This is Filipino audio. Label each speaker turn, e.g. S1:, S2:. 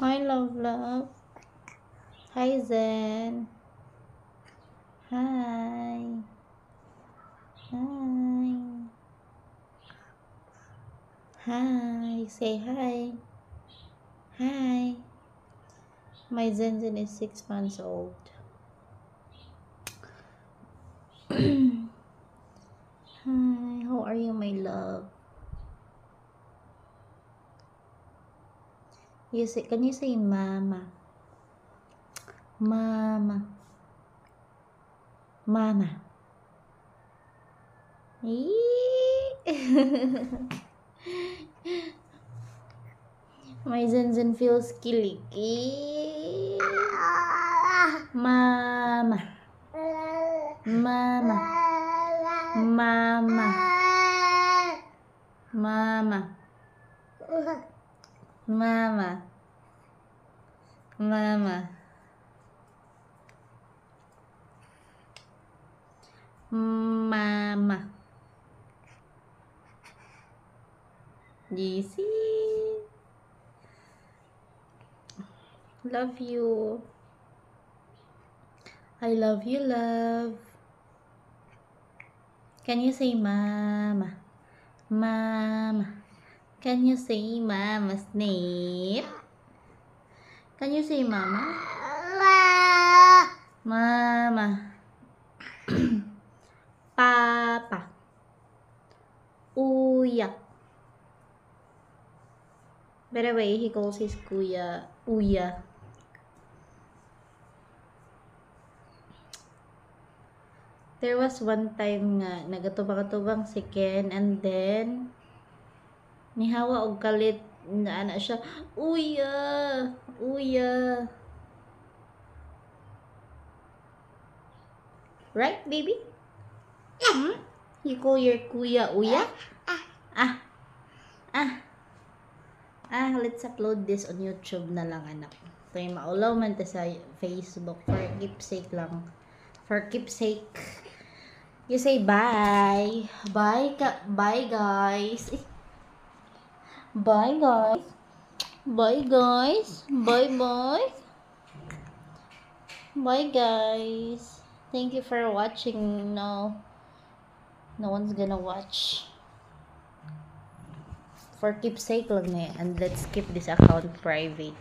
S1: Hi, love. Hi, Zen. Hi. Hi. Hi. Say hi. Hi. My Zen is 6 months old. Hi. How are you, my love? Can you say mama? Mama. Mama. My Zen feels kiliki. Mama. Mama. Mama. Mama. Mama. Mama. Mama. You see? Love you. I love you, love. Can you say mama? Mama. Can you say mama, Snape? Can you say mama? Mama. Papa. Uya. By the way, he calls his kuya Uya. There was one time nga nagatubang-tubang si Ken, and then nihawa og kalit na ana siya, Uya. Uya. Right, baby? You call your kuya Uya? Let's upload this on YouTube na lang, anak. Kaya maulaw man ta sa Facebook. For keepsake lang. For keepsake. You say bye. Bye, guys. Bye, guys. Bye, guys. Bye. Bye, guys. Thank you for watching. No one's gonna watch. For keepsake lang na, and let's keep this account private.